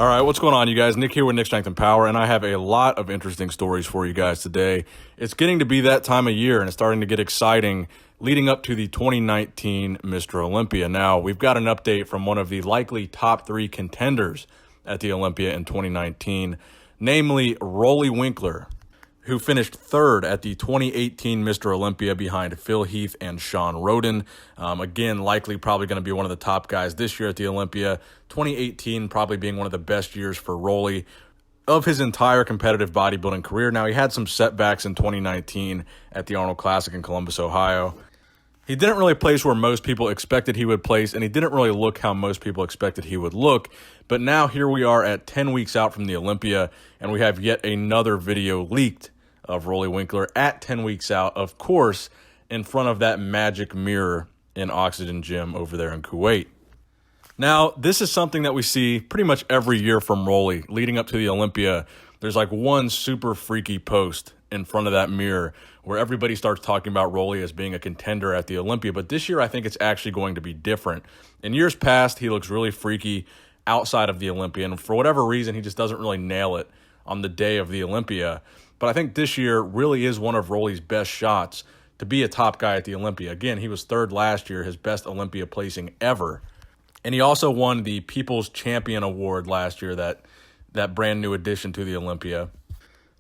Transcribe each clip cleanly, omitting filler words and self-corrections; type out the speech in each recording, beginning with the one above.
All right, what's going on, you guys? Nick here with Nick Strength and Power, and I have a lot of interesting stories for you guys today. It's getting to be that time of year, and it's starting to get exciting leading up to the 2019 Mr. Olympia. Now, we've got an update from one of the likely top 3 contenders at the Olympia in 2019, namely Roelly Winklaar, who finished 3rd at the 2018 Mr. Olympia behind Phil Heath and Shawn Rhoden. Again, likely probably going to be one of the top guys this year at the Olympia. 2018 probably being one of the best years for Roelly of his entire competitive bodybuilding career. Now, he had some setbacks in 2019 at the Arnold Classic in Columbus, Ohio. He didn't really place where most people expected he would place, and he didn't really look how most people expected he would look. But now here we are at 10 weeks out from the Olympia, and we have yet another video leaked of Roelly Winklaar at 10 weeks out, of course, in front of that magic mirror in Oxygen Gym over there in Kuwait. Now, this is something that we see pretty much every year from Roelly. Leading up to the Olympia, there's like one super freaky post in front of that mirror where everybody starts talking about Roelly as being a contender at the Olympia. But this year, I think it's actually going to be different. In years past, he looks really freaky outside of the Olympia, and for whatever reason, he just doesn't really nail it on the day of the Olympia. But I think this year really is one of Roelly's best shots to be a top guy at the Olympia. Again, he was 3rd last year, his best Olympia placing ever. And he also won the People's Champion Award last year, that brand new addition to the Olympia.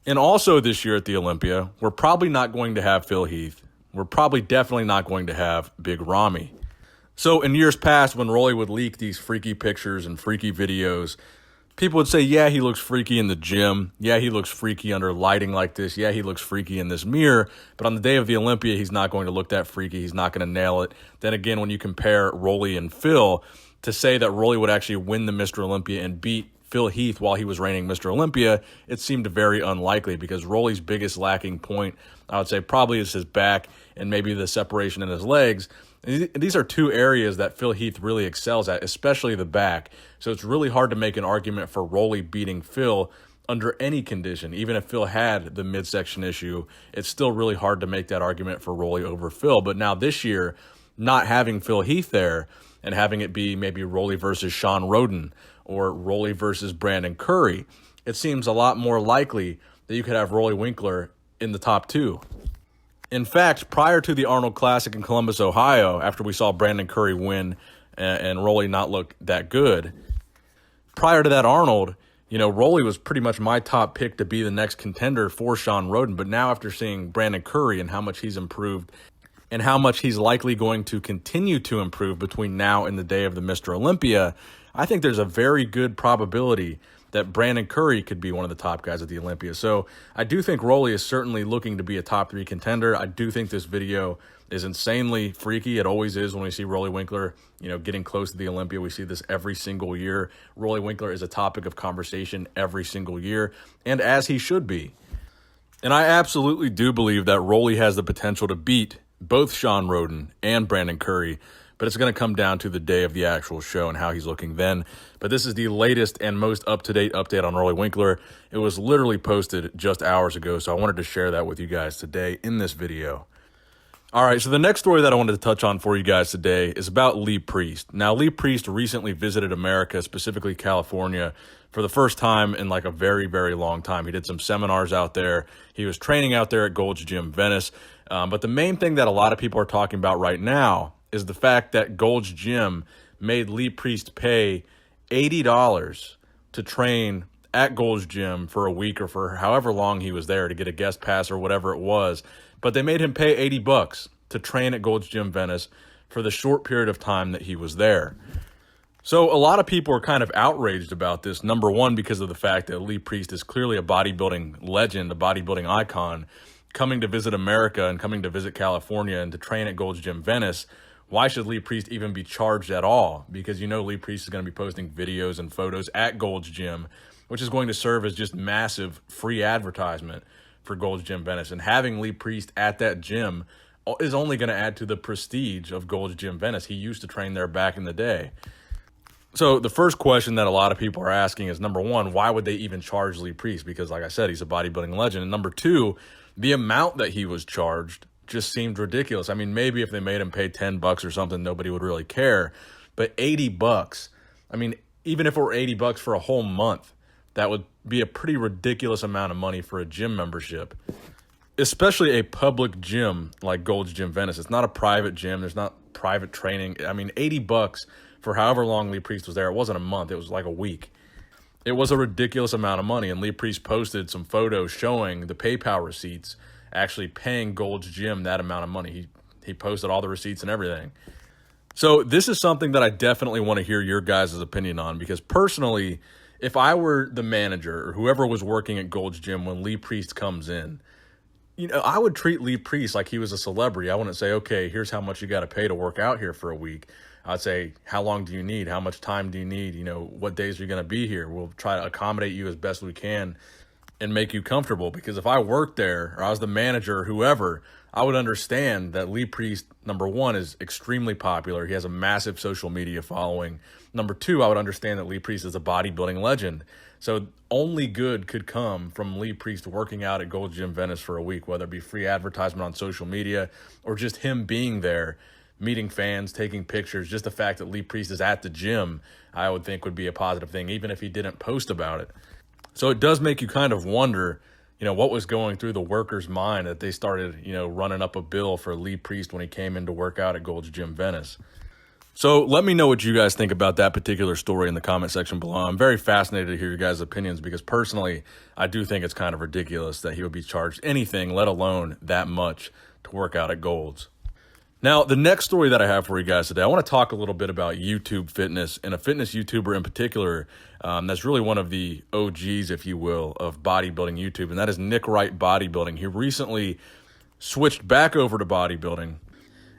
And also this year at the Olympia, we're probably not going to have Phil Heath. We're probably definitely not going to have Big Ramy. So in years past, when Roelly would leak these freaky pictures and freaky videos, people would say, yeah, he looks freaky in the gym. Yeah, he looks freaky under lighting like this. Yeah, he looks freaky in this mirror. But on the day of the Olympia, he's not going to look that freaky. He's not going to nail it. Then again, when you compare Roelly and Phil, to say that Roelly would actually win the Mr. Olympia and beat Phil Heath while he was reigning Mr. Olympia, it seemed very unlikely because Roelly's biggest lacking point, I would say, probably is his back and maybe the separation in his legs. These are 2 areas that Phil Heath really excels at, especially the back. So it's really hard to make an argument for Roelly beating Phil under any condition. Even if Phil had the midsection issue, it's still really hard to make that argument for Roelly over Phil. But now this year, not having Phil Heath there and having it be maybe Roelly versus Shawn Rhoden or Roelly versus Brandon Curry, it seems a lot more likely that you could have Roelly Winklaar in the top 2. In fact, prior to the Arnold Classic in Columbus, Ohio, after we saw Brandon Curry win and Roelly not look that good, prior to that Arnold, Roelly was pretty much my top pick to be the next contender for Shawn Rhoden. But now after seeing Brandon Curry and how much he's improved and how much he's likely going to continue to improve between now and the day of the Mr. Olympia, I think there's a very good probability that Brandon Curry could be one of the top guys at the Olympia. So I do think Roelly is certainly looking to be a top 3 contender. I do think this video is insanely freaky. It always is when we see Roelly Winklaar, getting close to the Olympia. We see this every single year. Roelly Winklaar is a topic of conversation every single year, and as he should be. And I absolutely do believe that Roelly has the potential to beat both Shawn Rhoden and Brandon Curry, but it's going to come down to the day of the actual show and how he's looking then. But this is the latest and most up-to-date update on Roelly Winklaar. It was literally posted just hours ago, so I wanted to share that with you guys today in this video. All right, so the next story that I wanted to touch on for you guys today is about Lee Preist. Now, Lee Preist recently visited America, specifically California, for the first time in like a very, very long time. He did some seminars out there. He was training out there at Gold's Gym Venice. But the main thing that a lot of people are talking about right now is the fact that Gold's Gym made Lee Preist pay $80 to train at Gold's Gym for a week or for however long he was there to get a guest pass or whatever it was. But they made him pay $80 to train at Gold's Gym Venice for the short period of time that he was there. So a lot of people are kind of outraged about this. Number one, because of the fact that Lee Preist is clearly a bodybuilding legend, a bodybuilding icon, coming to visit America and coming to visit California and to train at Gold's Gym Venice. Why should Lee Preist even be charged at all? Because Lee Preist is going to be posting videos and photos at Gold's Gym, which is going to serve as just massive free advertisement for Gold's Gym Venice. And having Lee Preist at that gym is only going to add to the prestige of Gold's Gym Venice. He used to train there back in the day. So the first question that a lot of people are asking is, number one, why would they even charge Lee Preist? Because like I said, he's a bodybuilding legend. And number two, the amount that he was charged just seemed ridiculous. I mean, maybe if they made him pay $10 or something, nobody would really care. But $80, I mean, even if it were $80 for a whole month, that would be a pretty ridiculous amount of money for a gym membership, especially a public gym like Gold's Gym Venice. It's not a private gym. There's not private training. I mean, $80 for however long Lee Preist was there. It wasn't a month. It was like a week. It was a ridiculous amount of money, and Lee Preist posted some photos showing the PayPal receipts actually paying Gold's Gym that amount of money. He posted all the receipts and everything. So this is something that I definitely want to hear your guys' opinion on, because personally, if I were the manager or whoever was working at Gold's Gym when Lee Preist comes in, I would treat Lee Preist like he was a celebrity. I wouldn't say, okay, here's how much you got to pay to work out here for a week. I'd say, how long do you need? How much time do you need? What days are you going to be here? We'll try to accommodate you as best we can and make you comfortable. Because if I worked there or I was the manager or whoever, I would understand that Lee Preist, number one, is extremely popular. He has a massive social media following. Number two, I would understand that Lee Preist is a bodybuilding legend. So only good could come from Lee Preist working out at Gold's Gym Venice for a week, whether it be free advertisement on social media or just him being there, meeting fans, taking pictures. Just the fact that Lee Preist is at the gym, I would think would be a positive thing, even if he didn't post about it. So it does make you kind of wonder, what was going through the workers' mind that they started, running up a bill for Lee Preist when he came in to work out at Gold's Gym Venice. So let me know what you guys think about that particular story in the comment section below. I'm very fascinated to hear your guys' opinions, because personally, I do think it's kind of ridiculous that he would be charged anything, let alone that much, to work out at Gold's. Now, the next story that I have for you guys today, I want to talk a little bit about YouTube fitness, and a fitness YouTuber in particular that's really one of the OGs, if you will, of bodybuilding YouTube, and that is Wright Bodybuilding. He recently switched back over to bodybuilding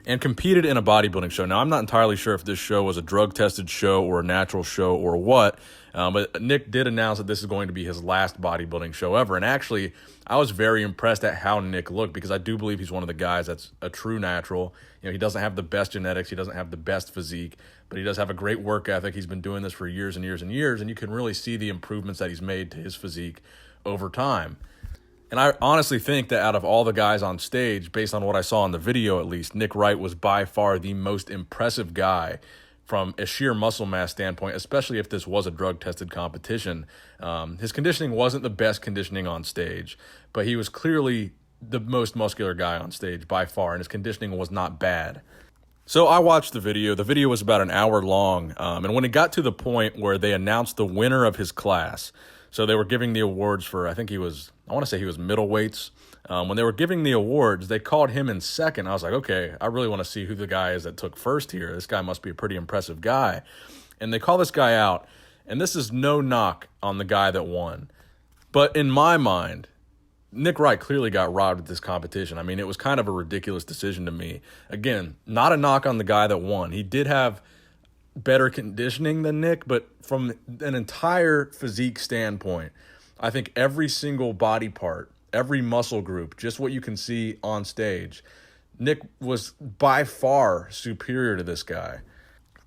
and competed in a bodybuilding show. Now, I'm not entirely sure if this show was a drug-tested show or a natural show or what, but Nick did announce that this is going to be his last bodybuilding show ever. And actually, I was very impressed at how Nick looked, because I do believe he's one of the guys that's a true natural. He doesn't have the best genetics. He doesn't have the best physique, but he does have a great work ethic. He's been doing this for years and years and years, and you can really see the improvements that he's made to his physique over time. And I honestly think that out of all the guys on stage, based on what I saw in the video at least, Wright was by far the most impressive guy from a sheer muscle mass standpoint, especially if this was a drug-tested competition. His conditioning wasn't the best conditioning on stage, but he was clearly the most muscular guy on stage by far, and his conditioning was not bad. So I watched the video. The video was about an hour long, and when it got to the point where they announced the winner of his class, so they were giving the awards for, I want to say he was middleweights. When they were giving the awards, they called him in second. I was like, okay, I really want to see who the guy is that took first here. This guy must be a pretty impressive guy. And they call this guy out, and this is no knock on the guy that won. But in my mind, Wright clearly got robbed at this competition. I mean, it was kind of a ridiculous decision to me. Again, not a knock on the guy that won. He did have better conditioning than Nick, but from an entire physique standpoint, I think every single body part, every muscle group, just what you can see on stage, Nick was by far superior to this guy.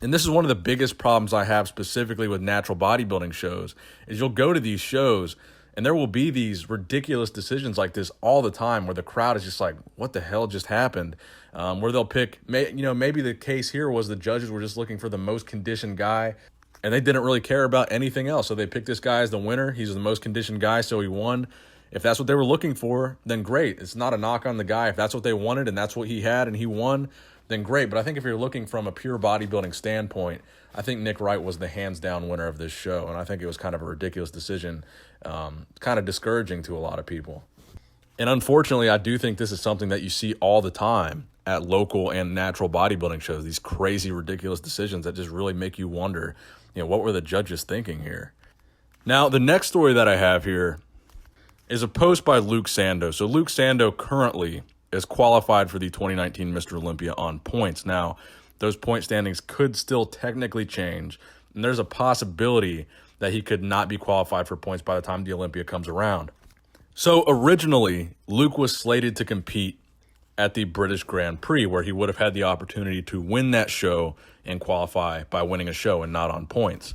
And this is one of the biggest problems I have specifically with natural bodybuilding shows, is you'll go to these shows and there will be these ridiculous decisions like this all the time, where the crowd is just like, what the hell just happened? Where they'll pick, maybe the case here was the judges were just looking for the most conditioned guy, and they didn't really care about anything else. So they picked this guy as the winner. He's the most conditioned guy, so he won. If that's what they were looking for, then great. It's not a knock on the guy. If that's what they wanted and that's what he had and he won, then great. But I think if you're looking from a pure bodybuilding standpoint, I think Wright was the hands-down winner of this show, and I think it was kind of a ridiculous decision, kind of discouraging to a lot of people. And unfortunately, I do think this is something that you see all the time at local and natural bodybuilding shows, these crazy, ridiculous decisions that just really make you wonder, what were the judges thinking here? Now, the next story that I have here is a post by Luke Sandoe. So Luke Sandoe currently is qualified for the 2019 Mr. Olympia on points. Now, those point standings could still technically change, and there's a possibility that he could not be qualified for points by the time the Olympia comes around. So originally, Luke was slated to compete at the British Grand Prix, where he would have had the opportunity to win that show and qualify by winning a show and not on points,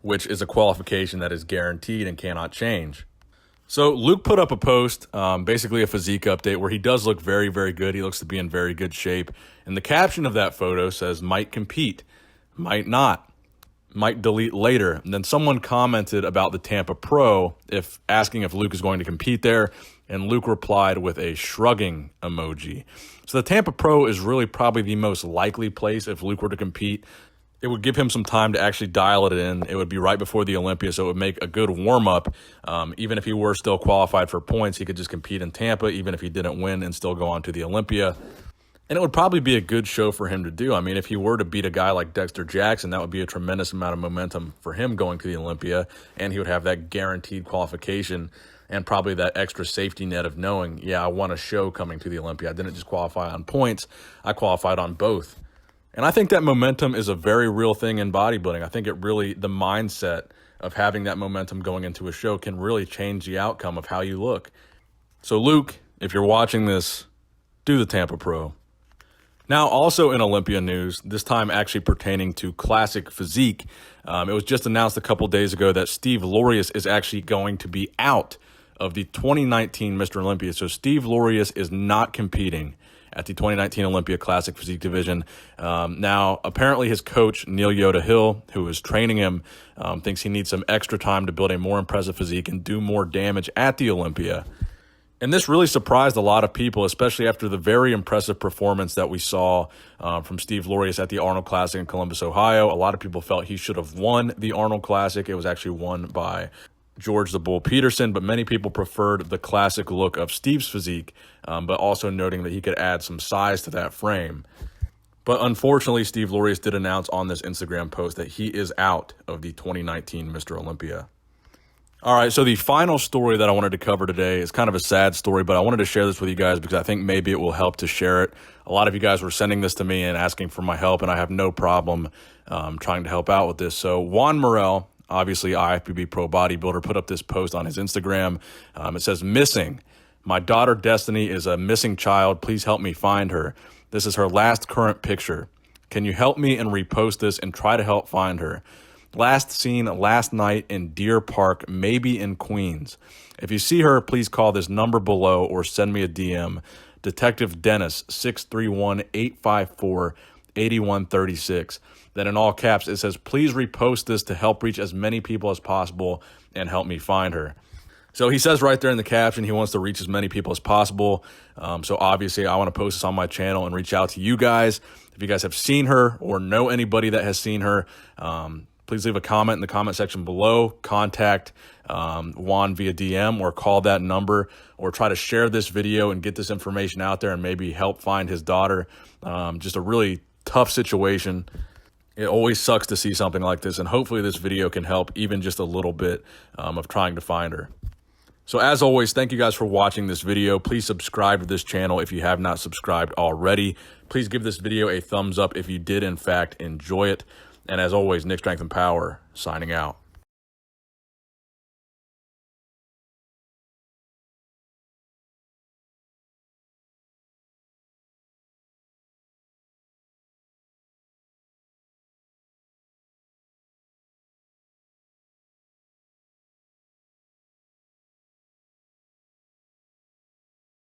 which is a qualification that is guaranteed and cannot change. So Luke put up a post, basically a physique update, where he does look very, very good. He looks to be in very good shape. And the caption of that photo says, might compete, might not. might delete later. And then someone commented about the Tampa Pro, asking if Luke is going to compete there, and Luke replied with a shrugging emoji. So the Tampa Pro is really probably the most likely place if Luke were to compete. It would give him some time to actually dial it in. It would be right before the Olympia, so it would make a good warm-up. Even if he were still qualified for points, he could just compete in Tampa, even if he didn't win, and still go on to the Olympia. And it would probably be a good show for him to do. I mean, if he were to beat a guy like Dexter Jackson, that would be a tremendous amount of momentum for him going to the Olympia, and he would have that guaranteed qualification and probably that extra safety net of knowing, yeah, I won a show coming to the Olympia. I didn't just qualify on points, I qualified on both. And I think that momentum is a very real thing in bodybuilding. I think the mindset of having that momentum going into a show can really change the outcome of how you look. So Luke, if you're watching this, do the Tampa Pro. Now, also in Olympia news, this time actually pertaining to classic physique, it was just announced a couple days ago that Steve Laureus is actually going to be out of the 2019 Mr. Olympia. So Steve Laureus is not competing at the 2019 Olympia Classic Physique Division. Now, apparently his coach, Neil Yoda Hill, who is training him, thinks he needs some extra time to build a more impressive physique and do more damage at the Olympia. And this really surprised a lot of people, especially after the very impressive performance that we saw from Steve Laureus at the Arnold Classic in Columbus, Ohio. A lot of people felt he should have won the Arnold Classic. It was actually won by George the Bull Peterson, but many people preferred the classic look of Steve's physique, but also noting that he could add some size to that frame. But unfortunately, Steve Laureus did announce on this Instagram post that he is out of the 2019 Mr. Olympia. All right, so the final story that I wanted to cover today is kind of a sad story, but I wanted to share this with you guys because I think maybe it will help to share it. A lot of you guys were sending this to me and asking for my help, and I have no problem trying to help out with this. So Juan Morel, obviously IFBB Pro Bodybuilder, put up this post on his Instagram. It says, "Missing. My daughter Destiny is a missing child. Please help me find her. This is her last current picture. Can you help me and repost this and try to help find her? Last seen last night in Deer Park, maybe in Queens. If you see her, please call this number below or send me a DM. Detective Dennis, 631-854-8136. Then in all caps, it says, please repost this to help reach as many people as possible and help me find her. So he says right there in the caption, he wants to reach as many people as possible. So obviously I want to post this on my channel and reach out to you guys. If you guys have seen her or know anybody that has seen her, please leave a comment in the comment section below. Contact Juan via DM or call that number, or try to share this video and get this information out there and maybe help find his daughter. Just a really tough situation. It always sucks to see something like this, and hopefully this video can help even just a little bit of trying to find her. So as always, thank you guys for watching this video. Please subscribe to this channel if you have not subscribed already. Please give this video a thumbs up if you did in fact enjoy it. And as always, Nick Strength and Power, signing out.